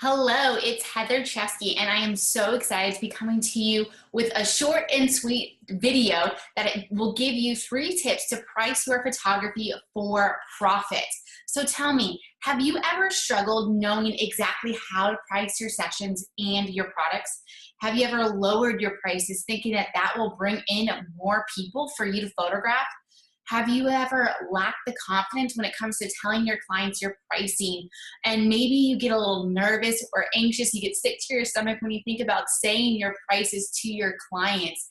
Hello, it's Heather Chesky, and I am so excited to be coming to you with a short and sweet video that it will give you 3 tips to price your photography for profit. So tell me, have you ever struggled knowing exactly how to price your sessions and your products? Have you ever lowered your prices thinking that that will bring in more people for you to photograph? Have you ever lacked the confidence when it comes to telling your clients your pricing? And maybe you get a little nervous or anxious, you get sick to your stomach when you think about saying your prices to your clients.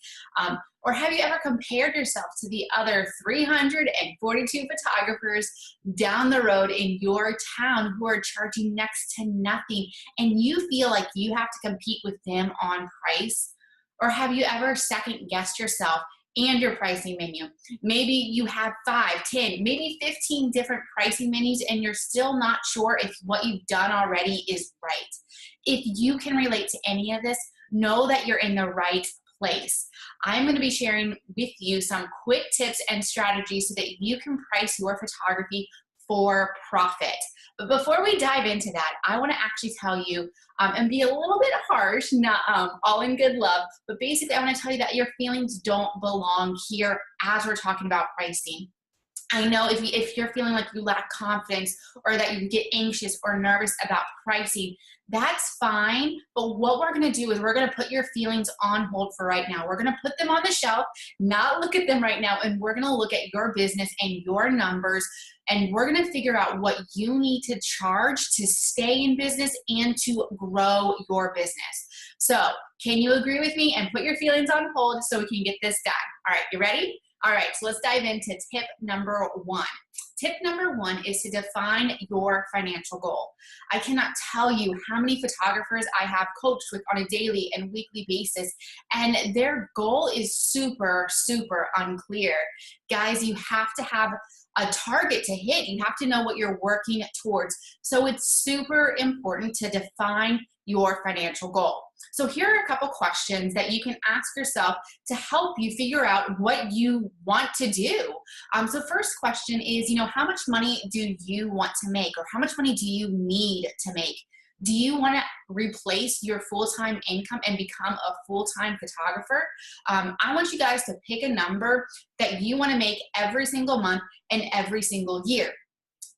Or have you ever compared yourself to the other 342 photographers down the road in your town who are charging next to nothing, and you feel like you have to compete with them on price? Or have you ever second guessed yourself and your pricing menu? Maybe you have 5, 10, maybe 15 different pricing menus and you're still not sure if what you've done already is right. If you can relate to any of this, know that you're in the right place. I'm going to be sharing with you some quick tips and strategies so that you can price your photography for profit. But before we dive into that, I want to actually tell you and be a little bit harsh, not all in good love, but basically I want to tell you that your feelings don't belong here as we're talking about pricing. I know if you're feeling like you lack confidence or that you get anxious or nervous about pricing, that's fine. But what we're going to do is we're going to put your feelings on hold for right now. We're going to put them on the shelf, not look at them right now, and we're going to look at your business and your numbers, and we're going to figure out what you need to charge to stay in business and to grow your business. So can you agree with me and put your feelings on hold so we can get this done? All right, you ready? All right, so let's dive into tip number 1. Tip number 1 is to define your financial goal. I cannot tell you how many photographers I have coached with on a daily and weekly basis, and their goal is super, super unclear. Guys, you have to have a target to hit. You have to know what you're working towards. So it's super important to define your financial goal. So here are a couple questions that you can ask yourself to help you figure out what you want to do. So first question is, how much money do you want to make, or how much money do you need to make? Do you want to replace your full-time income and become a full-time photographer? I want you guys to pick a number that you want to make every single month and every single year.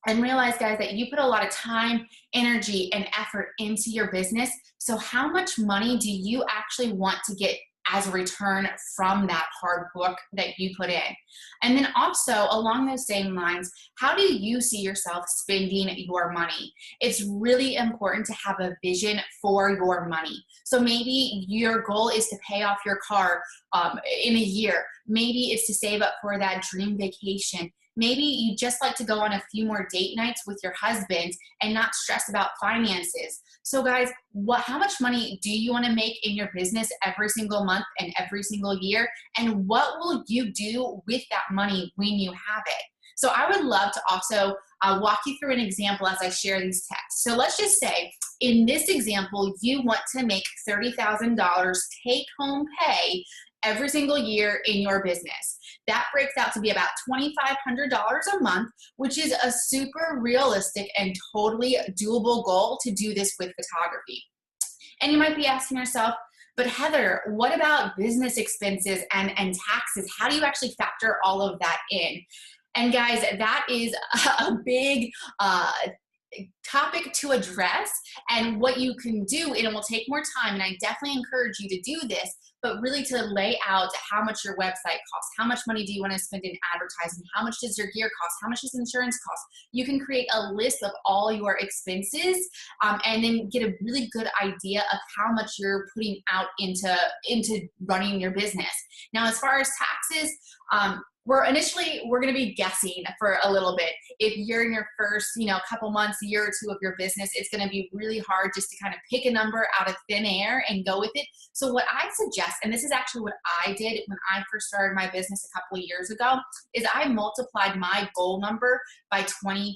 And realize, guys, that you put a lot of time, energy, and effort into your business. So how much money do you actually want to get as a return from that hard work that you put in? And then also, along those same lines, how do you see yourself spending your money? It's really important to have a vision for your money. So maybe your goal is to pay off your car in a year. Maybe it's to save up for that dream vacation. Maybe you just like to go on a few more date nights with your husband and not stress about finances. So guys, how much money do you want to make in your business every single month and every single year? And what will you do with that money when you have it? So I would love to also walk you through an example as I share these texts. So let's just say in this example, you want to make $30,000 take home pay every single year in your business. That breaks out to be about $2,500 a month, which is a super realistic and totally doable goal to do this with photography. And you might be asking yourself, but Heather, what about business expenses and taxes? How do you actually factor all of that in? And guys, that is a big topic to address, and what you can do, and it will take more time, and I definitely encourage you to do this, but really to lay out how much your website costs, how much money do you want to spend in advertising, how much does your gear cost, how much does insurance cost. You can create a list of all your expenses and then get a really good idea of how much you're putting out into running your business. Now, as far as taxes, we're going to be guessing for a little bit. If you're in your first, couple months, a year or two of your business, it's going to be really hard just to kind of pick a number out of thin air and go with it. So what I suggest, and this is actually what I did when I first started my business a couple of years ago, is I multiplied my goal number by 25%.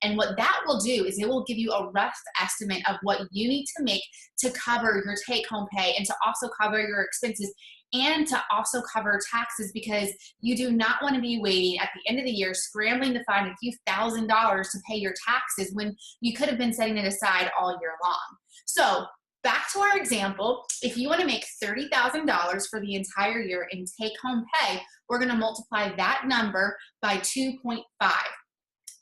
And what that will do is it will give you a rough estimate of what you need to make to cover your take-home pay and to also cover your expenses and to also cover taxes, because you do not want to be waiting at the end of the year scrambling to find a few $1,000s to pay your taxes when you could have been setting it aside all year long. So back to our example, if you want to make $30,000 for the entire year in take-home pay, we're going to multiply that number by 2.5.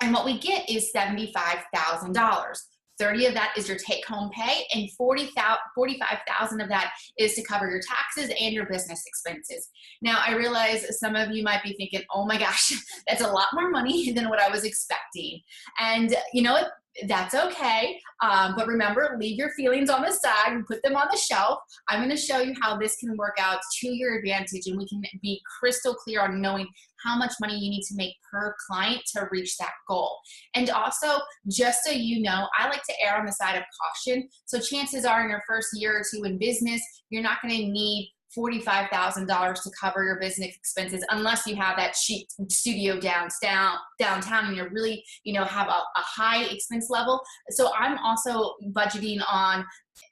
And what we get is $75,000. 30 of that is your take-home pay, and 45,000 of that is to cover your taxes and your business expenses. Now, I realize some of you might be thinking, oh my gosh, that's a lot more money than what I was expecting. And you know what? That's okay. But remember, leave your feelings on the side and put them on the shelf. I'm going to show you how this can work out to your advantage, and we can be crystal clear on knowing how much money you need to make per client to reach that goal. And also, just so you know, I like to err on the side of caution. So chances are in your first year or two in business, you're not going to need $45,000 to cover your business expenses unless you have that chic studio downtown and you're really, have a high expense level. So I'm also budgeting on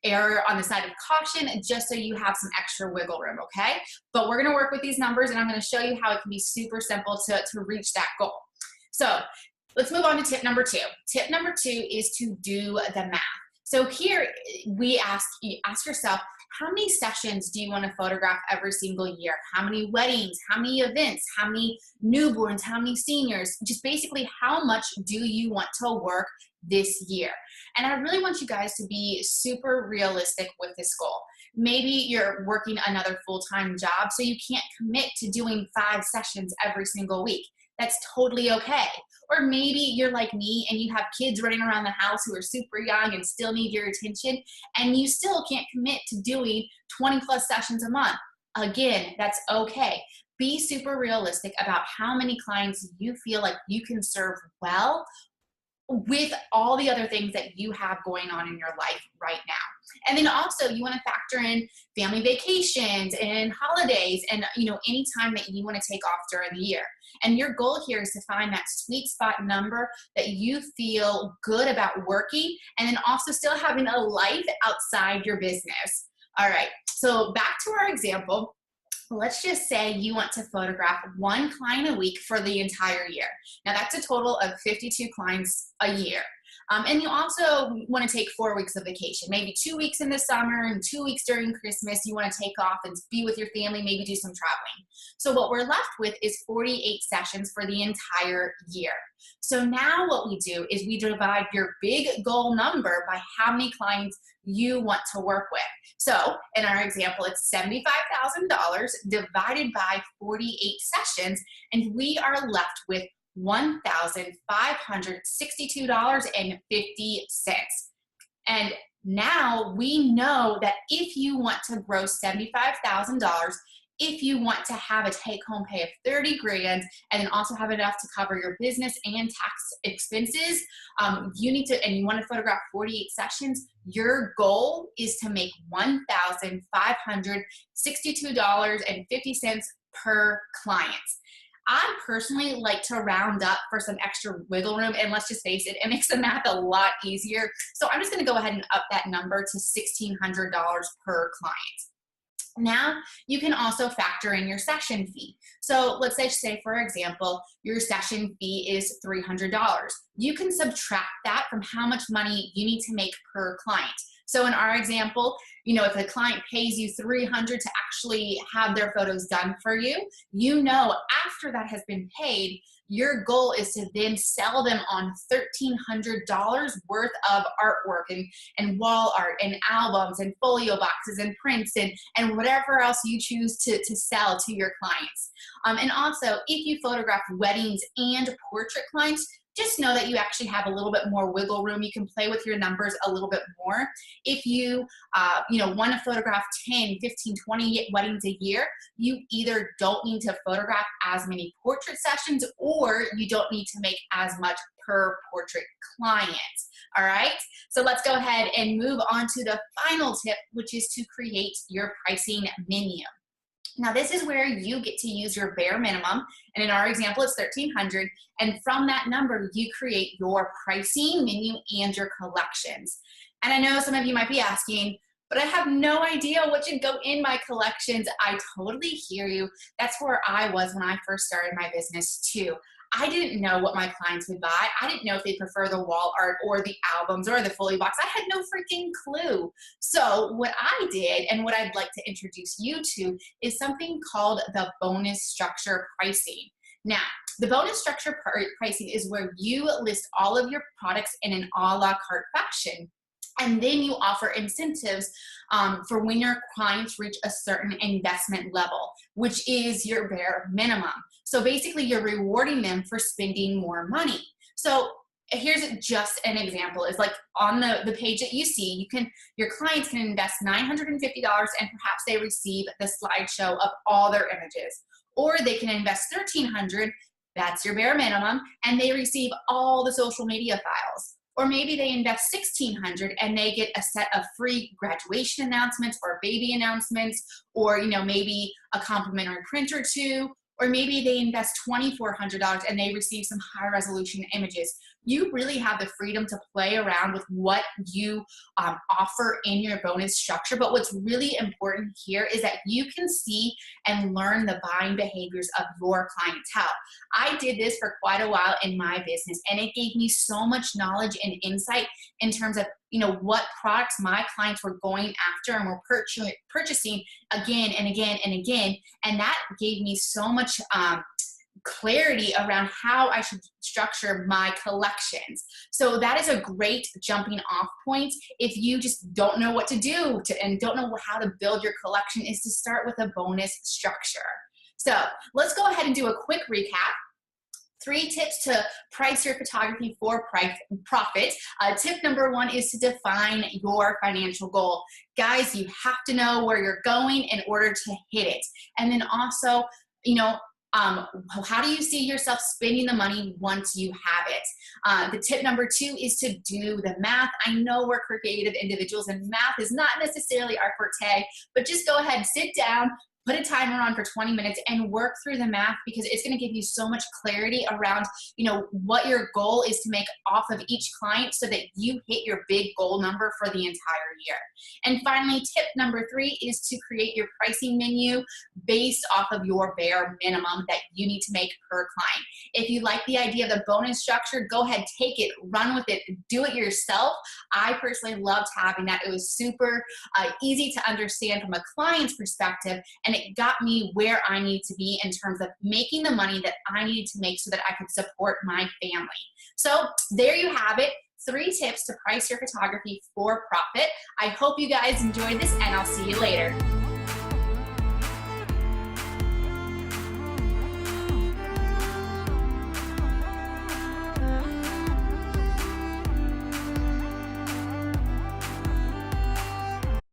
error on the side of caution, just so you have some extra wiggle room, okay? But we're gonna work with these numbers, and I'm gonna show you how it can be super simple to reach that goal. So let's move on to tip number 2. Tip number 2 is to do the math. So here we ask yourself, how many sessions do you want to photograph every single year? How many weddings? How many events? How many newborns? How many seniors? Just basically, how much do you want to work this year? And I really want you guys to be super realistic with this goal. Maybe you're working another full-time job, so you can't commit to doing 5 sessions every single week. That's totally okay. Or maybe you're like me and you have kids running around the house who are super young and still need your attention, and you still can't commit to doing 20 plus sessions a month. Again, that's okay. Be super realistic about how many clients you feel like you can serve well with all the other things that you have going on in your life right now. And then also you want to factor in family vacations and holidays and any time that you want to take off during the year. And your goal here is to find that sweet spot number that you feel good about working, and then also still having a life outside your business. All right, so back to our example. Let's just say you want to photograph 1 client a week for the entire year. Now that's a total of 52 clients a year. And you also want to take 4 weeks of vacation, maybe 2 weeks in the summer and 2 weeks during Christmas. You want to take off and be with your family, maybe do some traveling. So what we're left with is 48 sessions for the entire year. So now what we do is we divide your big goal number by how many clients you want to work with. So in our example, it's $75,000 divided by 48 sessions, and we are left with $1,562.50. And now we know that if you want to grow $75,000, if you want to have a take-home pay of 30 grand and then also have enough to cover your business and tax expenses, you want to photograph 48 sessions, your goal is to make $1,562.50 per client. I personally like to round up for some extra wiggle room, and let's just face it, it makes the math a lot easier. So I'm just going to go ahead and up that number to $1,600 per client. Now, you can also factor in your session fee. So let's say for example, your session fee is $300. You can subtract that from how much money you need to make per client. So in our example, if a client pays you $300 to actually have their photos done for you, after that has been paid, your goal is to then sell them on $1,300 worth of artwork and wall art and albums and folio boxes and prints and whatever else you choose to sell to your clients. And also, if you photograph weddings and portrait clients, just know that you actually have a little bit more wiggle room. You can play with your numbers a little bit more. If you, want to photograph 10, 15, 20 weddings a year, you either don't need to photograph as many portrait sessions or you don't need to make as much per portrait client. All right, so let's go ahead and move on to the final tip, which is to create your pricing menu. Now this is where you get to use your bare minimum, and in our example it's $1,300, and from that number you create your pricing menu and your collections. And I know some of you might be asking, but I have no idea what should go in my collections. I totally hear you. That's where I was when I first started my business too. I didn't know what my clients would buy. I didn't know if they prefer the wall art or the albums or the fully box. I had no freaking clue. So what I did, and what I'd like to introduce you to, is something called the bonus structure pricing. Now, the bonus structure pricing is where you list all of your products in an a la carte fashion. And then you offer incentives for when your clients reach a certain investment level, which is your bare minimum. So basically, you're rewarding them for spending more money. So here's just an example. Is like on the page that you see, your clients can invest $950 and perhaps they receive the slideshow of all their images. Or they can invest $1,300, that's your bare minimum, and they receive all the social media files. Or maybe they invest $1,600 and they get a set of free graduation announcements or baby announcements, or maybe a complimentary print or two. Or maybe they invest $2,400 and they receive some high resolution images. You really have the freedom to play around with what you offer in your bonus structure. But what's really important here is that you can see and learn the buying behaviors of your clientele. I did this for quite a while in my business, and it gave me so much knowledge and insight in terms of what products my clients were going after and were purchasing again and again and again. And that gave me so much clarity around how I should structure my collections. So that is a great jumping off point if you just don't know what to do and don't know how to build your collection, is to start with a bonus structure. So let's go ahead and do a quick recap. 3 tips to price your photography for profit. Tip number 1 is to define your financial goal. Guys, you have to know where you're going in order to hit it. And then also, how do you see yourself spending the money once you have it? The tip number 2 is to do the math. I know we're creative individuals and math is not necessarily our forte, but just go ahead, sit down, put a timer on for 20 minutes and work through the math, because it's going to give you so much clarity around, what your goal is to make off of each client so that you hit your big goal number for the entire year. And finally, tip number 3 is to create your pricing menu based off of your bare minimum that you need to make per client. If you like the idea of the bonus structure, go ahead, take it, run with it, do it yourself. I personally loved having that. It was super easy to understand from a client's perspective, and it got me where I need to be in terms of making the money that I needed to make so that I could support my family. So there you have it. 3 tips to price your photography for profit. I hope you guys enjoyed this, and I'll see you later.